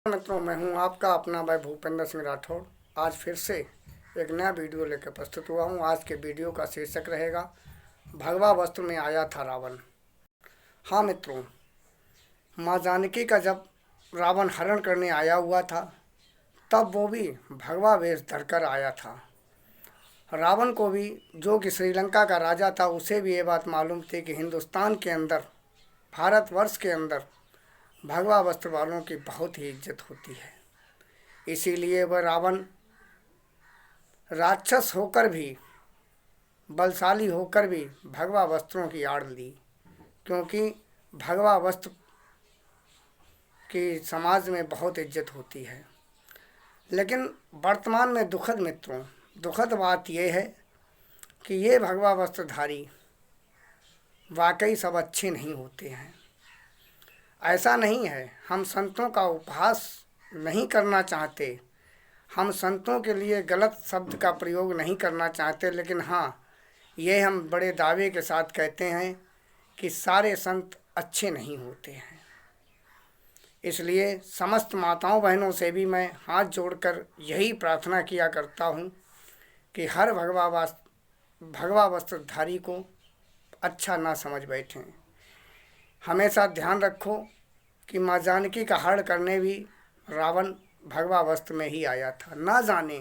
मित्रों, मैं हूं आपका अपना भाई भूपेंद्र सिंह राठौड़। आज फिर से एक नया वीडियो लेकर प्रस्तुत हुआ हूं। आज के वीडियो का शीर्षक रहेगा भगवा वस्त्र में आया था रावण। हाँ मित्रों, माँ जानकी का जब रावण हरण करने आया हुआ था तब वो भी भगवा वेश धरकर आया था। रावण को भी, जो कि श्रीलंका का राजा था, उसे भी ये बात मालूम थी कि हिंदुस्तान के अंदर, भारतवर्ष के अंदर भगवा वस्त्र वालों की बहुत ही इज्जत होती है। इसीलिए वह रावण राक्षस होकर भी, बलशाली होकर भी भगवा वस्त्रों की आड़ ली, क्योंकि भगवा वस्त्र की समाज में बहुत इज्जत होती है। लेकिन वर्तमान में दुखद बात यह है कि ये भगवा वस्त्रधारी वाकई सब अच्छे नहीं होते हैं। ऐसा नहीं है, हम संतों का उपहास नहीं करना चाहते, हम संतों के लिए गलत शब्द का प्रयोग नहीं करना चाहते, लेकिन हाँ, ये हम बड़े दावे के साथ कहते हैं कि सारे संत अच्छे नहीं होते हैं। इसलिए समस्त माताओं बहनों से भी मैं हाथ जोड़कर यही प्रार्थना किया करता हूँ कि हर भगवा वस्त्रधारी को अच्छा ना समझ बैठें। हमेशा ध्यान रखो कि माँ जानकी का हरण करने भी रावण भगवा वस्त्र में ही आया था। ना जाने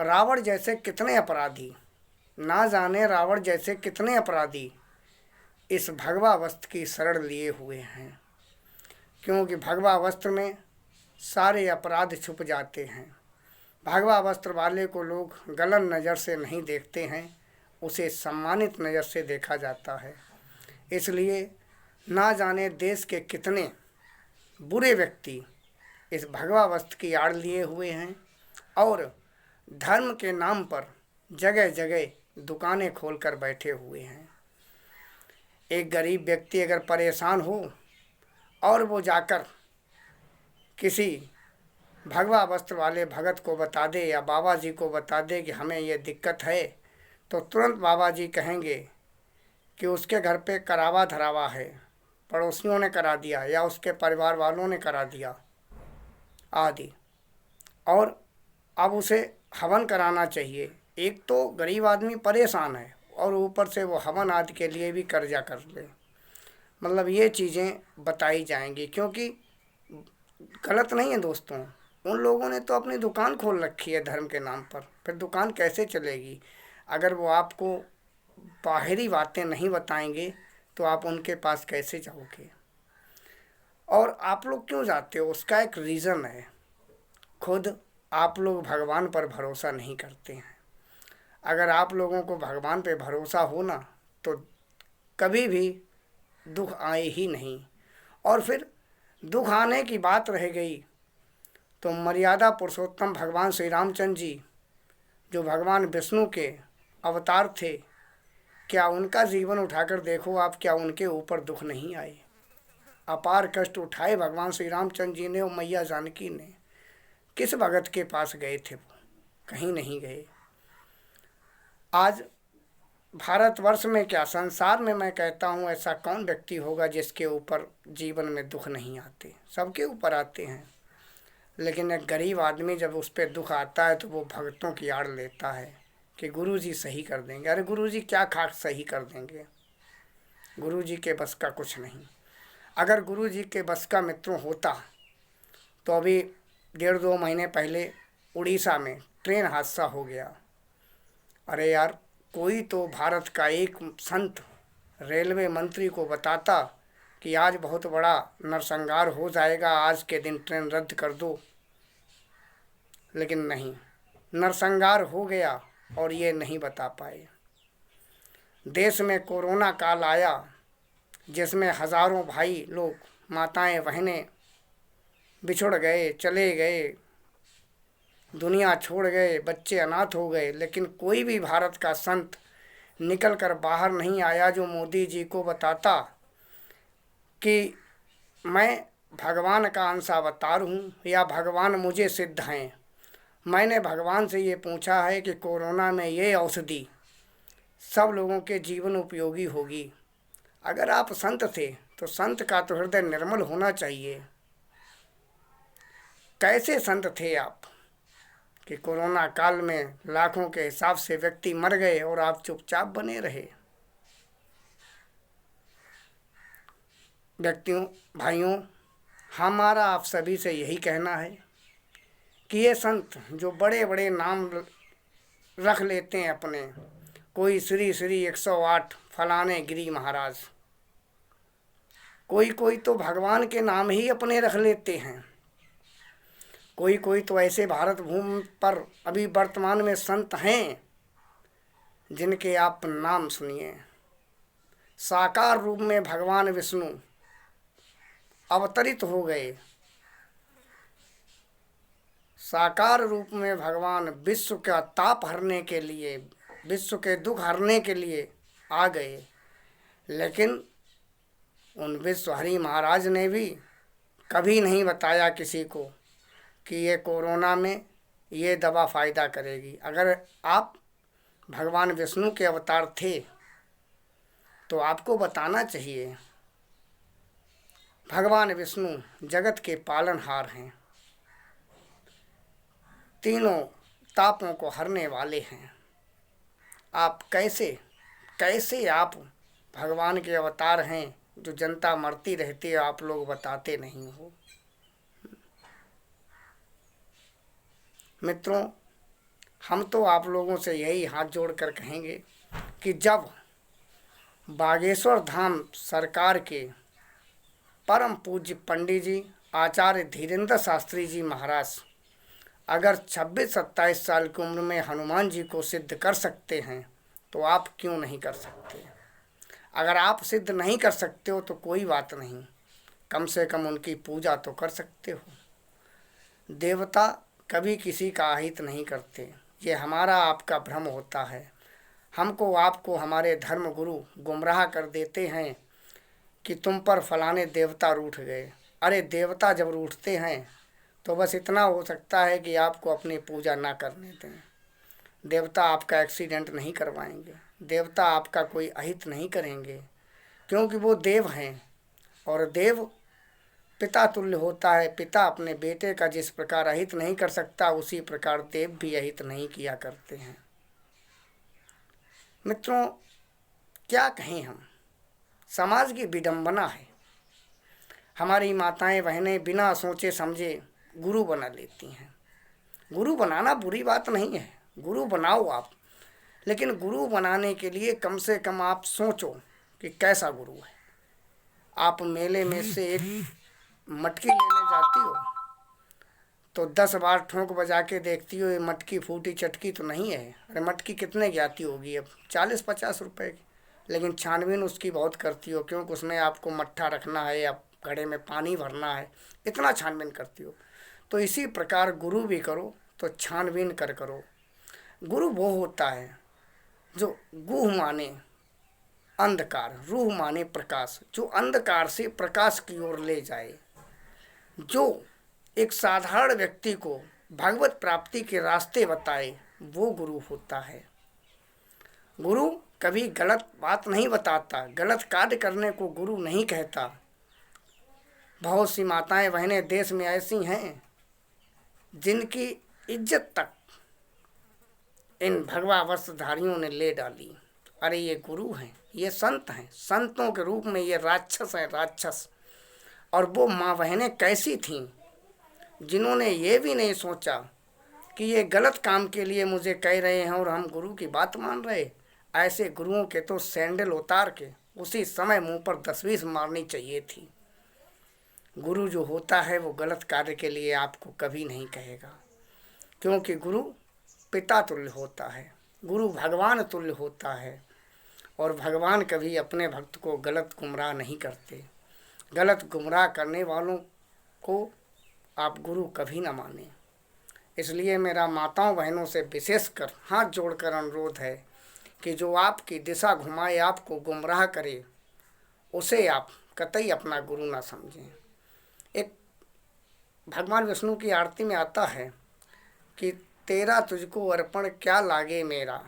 रावण जैसे कितने अपराधी इस भगवा वस्त्र की शरण लिए हुए हैं, क्योंकि भगवा वस्त्र में सारे अपराध छुप जाते हैं। भगवा वस्त्र वाले को लोग गलत नज़र से नहीं देखते हैं, उसे सम्मानित नज़र से देखा जाता है। इसलिए ना जाने देश के कितने बुरे व्यक्ति इस भगवा वस्त्र की आड़ लिए हुए हैं और धर्म के नाम पर जगह जगह दुकानें खोलकर बैठे हुए हैं। एक गरीब व्यक्ति अगर परेशान हो और वो जाकर किसी भगवा वस्त्र वाले भगत को बता दे या बाबा जी को बता दे कि हमें ये दिक्कत है, तो तुरंत बाबा जी कहेंगे कि उसके घर पे करावा धरावा है, पड़ोसियों ने करा दिया या उसके परिवार वालों ने करा दिया आदि, और अब उसे हवन कराना चाहिए। एक तो गरीब आदमी परेशान है और ऊपर से वो हवन आदि के लिए भी कर्जा कर ले, मतलब ये चीज़ें बताई जाएंगी। क्योंकि गलत नहीं है दोस्तों, उन लोगों ने तो अपनी दुकान खोल रखी है धर्म के नाम पर, फिर दुकान कैसे चलेगी? अगर वो आपको बाहरी बातें नहीं बताएंगे तो आप उनके पास कैसे जाओगे? और आप लोग क्यों जाते हो, उसका एक रीज़न है। खुद आप लोग भगवान पर भरोसा नहीं करते हैं। अगर आप लोगों को भगवान पे भरोसा हो ना, तो कभी भी दुख आए ही नहीं। और फिर दुख आने की बात रह गई तो मर्यादा पुरुषोत्तम भगवान श्री रामचंद्र जी, जो भगवान विष्णु के अवतार थे, क्या उनका जीवन उठाकर देखो आप, क्या उनके ऊपर दुख नहीं आए? अपार कष्ट उठाए भगवान श्री रामचंद्र जी ने और मैया जानकी ने। किस भगत के पास गए थे वो? कहीं नहीं गए। आज भारतवर्ष में क्या, संसार में मैं कहता हूँ, ऐसा कौन व्यक्ति होगा जिसके ऊपर जीवन में दुख नहीं आते? सबके ऊपर आते हैं। लेकिन एक गरीब आदमी जब उस पर दुख आता है तो वो भक्तों की आड़ लेता है कि गुरुजी सही कर देंगे। अरे गुरुजी क्या खाक सही कर देंगे? गुरुजी के बस का कुछ नहीं। अगर गुरुजी के बस का मित्रों होता तो अभी 1.5-2 महीने पहले उड़ीसा में ट्रेन हादसा हो गया। अरे यार, कोई तो भारत का एक संत रेलवे मंत्री को बताता कि आज बहुत बड़ा नरसंहार हो जाएगा, आज के दिन ट्रेन रद्द कर दो। लेकिन नहीं, नरसंहार हो गया और ये नहीं बता पाए। देश में कोरोना काल आया जिसमें हज़ारों भाई लोग, माताएं बहनें बिछुड़ गए, चले गए, दुनिया छोड़ गए, बच्चे अनाथ हो गए, लेकिन कोई भी भारत का संत निकल कर बाहर नहीं आया जो मोदी जी को बताता कि मैं भगवान का अंश अवतार हूँ या भगवान मुझे सिद्ध हैं। मैंने भगवान से ये पूछा है कि कोरोना में ये औषधि सब लोगों के जीवन उपयोगी होगी। अगर आप संत थे तो संत का तो हृदय निर्मल होना चाहिए। कैसे संत थे आप कि कोरोना काल में लाखों के हिसाब से व्यक्ति मर गए और आप चुपचाप बने रहे। व्यक्तियों, भाइयों, हमारा आप सभी से यही कहना है कि ये संत जो बड़े बड़े नाम रख लेते हैं अपने, कोई श्री श्री 108 फलाने गिरी महाराज, कोई कोई तो भगवान के नाम ही अपने रख लेते हैं, कोई कोई तो ऐसे भारत भूमि पर अभी वर्तमान में संत हैं जिनके आप नाम सुनिए। साकार रूप में भगवान विष्णु अवतरित हो गए, साकार रूप में भगवान विश्व का ताप हरने के लिए, विश्व के दुख हरने के लिए आ गए। लेकिन उन विश्वहरि महाराज ने भी कभी नहीं बताया किसी को कि ये कोरोना में ये दवा फ़ायदा करेगी। अगर आप भगवान विष्णु के अवतार थे तो आपको बताना चाहिए। भगवान विष्णु जगत के पालनहार हैं, तीनों तापों को हरने वाले हैं। आप कैसे आप भगवान के अवतार हैं जो जनता मरती रहती है, आप लोग बताते नहीं हो। मित्रों, हम तो आप लोगों से यही हाथ जोड़कर कहेंगे कि जब बागेश्वर धाम सरकार के परम पूज्य पंडित जी आचार्य धीरेन्द्र शास्त्री जी महाराज अगर 26-27 साल की उम्र में हनुमान जी को सिद्ध कर सकते हैं तो आप क्यों नहीं कर सकते। अगर आप सिद्ध नहीं कर सकते हो तो कोई बात नहीं, कम से कम उनकी पूजा तो कर सकते हो। देवता कभी किसी का अहित नहीं करते, ये हमारा आपका भ्रम होता है। हमको आपको हमारे धर्म गुरु गुमराह कर देते हैं कि तुम पर फलाने देवता रूठ गए। अरे देवता जब रूठते हैं तो बस इतना हो सकता है कि आपको अपनी पूजा ना करने दें। देवता आपका एक्सीडेंट नहीं करवाएंगे, देवता आपका कोई अहित नहीं करेंगे, क्योंकि वो देव हैं और देव पिता तुल्य होता है। पिता अपने बेटे का जिस प्रकार अहित नहीं कर सकता, उसी प्रकार देव भी अहित नहीं किया करते हैं। मित्रों, क्या कहें हम, समाज की विडंबना है। हमारी माताएं बहनें बिना सोचे समझे गुरु बना लेती हैं। गुरु बनाना बुरी बात नहीं है, गुरु बनाओ आप, लेकिन गुरु बनाने के लिए कम से कम आप सोचो कि कैसा गुरु है। आप मेले में से एक मटकी लेने जाती हो तो 10 बार ठोंक बजा के देखती हो ये मटकी फूटी चटकी तो नहीं है। अरे मटकी कितने की आती होगी, अब 40-50 रुपए की, लेकिन छानबीन उसकी बहुत करती हो, क्योंकि उसमें आपको मट्ठा रखना है या घड़े में पानी भरना है, इतना छानबीन करती हो। तो इसी प्रकार गुरु भी करो तो छानबीन कर करो। गुरु वो होता है जो गुह माने अंधकार, रूह माने प्रकाश, जो अंधकार से प्रकाश की ओर ले जाए, जो एक साधारण व्यक्ति को भगवत प्राप्ति के रास्ते बताए, वो गुरु होता है। गुरु कभी गलत बात नहीं बताता, गलत कार्य करने को गुरु नहीं कहता। बहुत सी माताएं बहनें देश में ऐसी हैं जिनकी इज्जत तक इन भगवा वस्त्रधारियों ने ले डाली। अरे ये गुरु हैं, ये संत हैं, संतों के रूप में ये राक्षस हैं, राक्षस। और वो माँ बहनें कैसी थीं जिन्होंने ये भी नहीं सोचा कि ये गलत काम के लिए मुझे कह रहे हैं और हम गुरु की बात मान रहे। ऐसे गुरुओं के तो सैंडल उतार के उसी समय मुंह पर 10-20 मारनी चाहिए थी। गुरु जो होता है वो गलत कार्य के लिए आपको कभी नहीं कहेगा, क्योंकि गुरु पिता तुल्य होता है, गुरु भगवान तुल्य होता है। और भगवान कभी अपने भक्त को गलत गुमराह नहीं करते। गलत गुमराह करने वालों को आप गुरु कभी ना माने। इसलिए मेरा माताओं बहनों से विशेषकर हाथ जोड़कर अनुरोध है कि जो आपकी दिशा घुमाए, आपको गुमराह करे, उसे आप कतई अपना गुरु ना समझें। एक भगवान विष्णु की आरती में आता है कि तेरा तुझको अर्पण क्या लागे मेरा।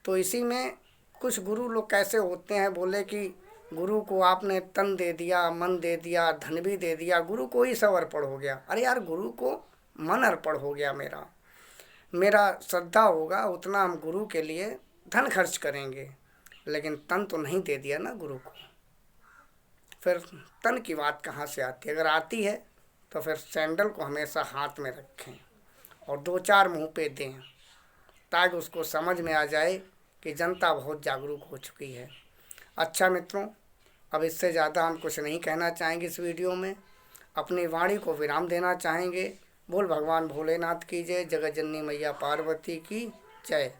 तो इसी में कुछ गुरु लोग कैसे होते हैं, बोले कि गुरु को आपने तन दे दिया, मन दे दिया, धन भी दे दिया, गुरु को ही सब अर्पण हो गया। अरे यार, गुरु को मन अर्पण हो गया, मेरा मेरा श्रद्धा होगा उतना हम गुरु के लिए धन खर्च करेंगे, लेकिन तन तो नहीं दे दिया ना गुरु को। फिर तन की बात कहाँ से आती है? अगर आती है तो फिर सैंडल को हमेशा हाथ में रखें और दो चार मुंह पे दें, ताकि उसको समझ में आ जाए कि जनता बहुत जागरूक हो चुकी है। अच्छा मित्रों, अब इससे ज़्यादा हम कुछ नहीं कहना चाहेंगे इस वीडियो में, अपनी वाणी को विराम देना चाहेंगे। बोल भगवान भोलेनाथ की जय, जगत जननी मैया पार्वती की जय।